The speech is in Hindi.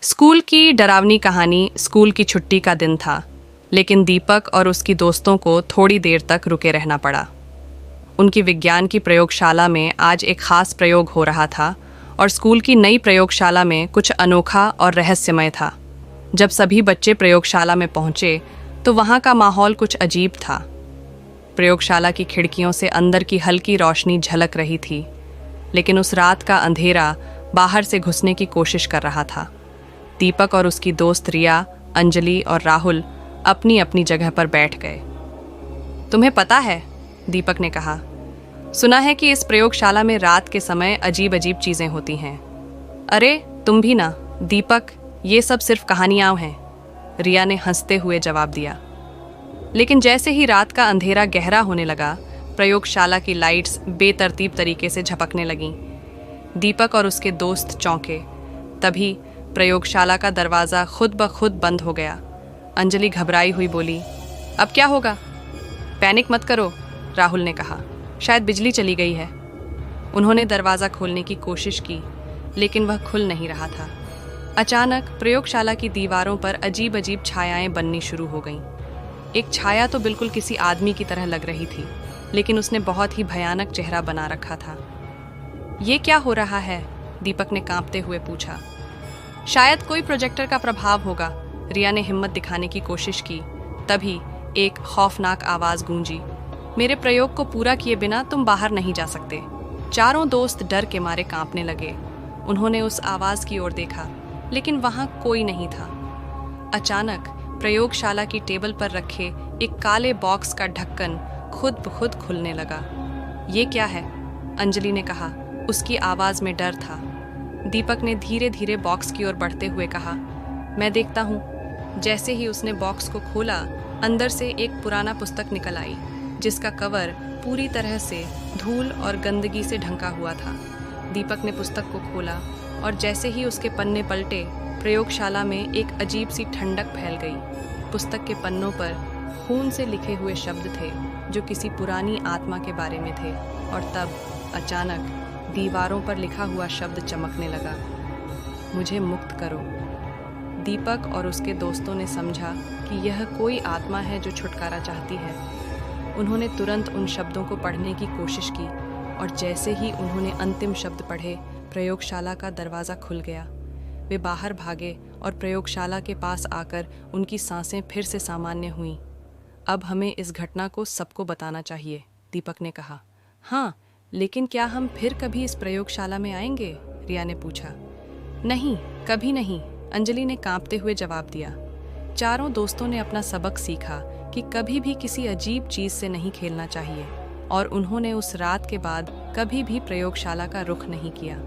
स्कूल की डरावनी कहानी स्कूल की छुट्टी का दिन था, लेकिन दीपक और उसकी दोस्तों को थोड़ी देर तक रुके रहना पड़ा। उनकी विज्ञान की प्रयोगशाला में आज एक खास प्रयोग हो रहा था और स्कूल की नई प्रयोगशाला में कुछ अनोखा और रहस्यमय था। जब सभी बच्चे प्रयोगशाला में पहुंचे तो वहां का माहौल कुछ अजीब था। प्रयोगशाला की खिड़कियों से अंदर की हल्की रोशनी झलक रही थी, लेकिन उस रात का अंधेरा बाहर से घुसने की कोशिश कर रहा था। दीपक और उसकी दोस्त रिया, अंजलि और राहुल अपनी अपनी जगह पर बैठ गए। तुम्हें पता है, दीपक ने कहा, सुना है कि इस प्रयोगशाला में रात के समय अजीब अजीब चीजें होती हैं। अरे तुम भी ना, दीपक, ये सब सिर्फ कहानियां हैं, रिया ने हंसते हुए जवाब दिया। लेकिन जैसे ही रात का अंधेरा गहरा होने लगा, प्रयोगशाला की लाइट्स बेतरतीब तरीके से झपकने लगीं। दीपक और उसके दोस्त चौंके। तभी प्रयोगशाला का दरवाज़ा खुद ब खुद बंद हो गया। अंजलि घबराई हुई बोली, अब क्या होगा? पैनिक मत करो, राहुल ने कहा, शायद बिजली चली गई है। उन्होंने दरवाज़ा खोलने की कोशिश की, लेकिन वह खुल नहीं रहा था। अचानक प्रयोगशाला की दीवारों पर अजीब अजीब छायाएं बननी शुरू हो गईं। एक छाया तो बिल्कुल किसी आदमी की तरह लग रही थी, लेकिन उसने बहुत ही भयानक चेहरा बना रखा था। ये क्या हो रहा है? दीपक ने कांपते हुए पूछा। शायद कोई प्रोजेक्टर का प्रभाव होगा, रिया ने हिम्मत दिखाने की कोशिश की। तभी एक खौफनाक आवाज गूंजी, मेरे प्रयोग को पूरा किए बिना तुम बाहर नहीं जा सकते। चारों दोस्त डर के मारे कांपने लगे। उन्होंने उस आवाज की ओर देखा, लेकिन वहां कोई नहीं था। अचानक प्रयोगशाला की टेबल पर रखे एक काले बॉक्स का ढक्कन खुद ब खुद खुलने लगा। ये क्या है? अंजलि ने कहा, उसकी आवाज में डर था। दीपक ने धीरे धीरे बॉक्स की ओर बढ़ते हुए कहा, मैं देखता हूँ। जैसे ही उसने बॉक्स को खोला, अंदर से एक पुराना पुस्तक निकल आई, जिसका कवर पूरी तरह से धूल और गंदगी से ढंका हुआ था। दीपक ने पुस्तक को खोला और जैसे ही उसके पन्ने पलटे, प्रयोगशाला में एक अजीब सी ठंडक फैल गई। पुस्तक के पन्नों पर खून से लिखे हुए शब्द थे, जो किसी पुरानी आत्मा के बारे में थे। और तब अचानक दीवारों पर लिखा हुआ शब्द चमकने लगा, मुझे मुक्त करो। दीपक और उसके दोस्तों ने समझा कि यह कोई आत्मा है जो छुटकारा चाहती है। उन्होंने तुरंत उन शब्दों को पढ़ने की कोशिश की और जैसे ही उन्होंने अंतिम शब्द पढ़े, प्रयोगशाला का दरवाज़ा खुल गया। वे बाहर भागे और प्रयोगशाला के पास आकर उनकी सांसें फिर से सामान्य हुईं। अब हमें इस घटना को सबको बताना चाहिए, दीपक ने कहा। हाँ, लेकिन क्या हम फिर कभी इस प्रयोगशाला में आएंगे? रिया ने पूछा। नहीं, कभी नहीं, अंजलि ने कांपते हुए जवाब दिया। चारों दोस्तों ने अपना सबक सीखा कि कभी भी किसी अजीब चीज से नहीं खेलना चाहिए, और उन्होंने उस रात के बाद कभी भी प्रयोगशाला का रुख नहीं किया।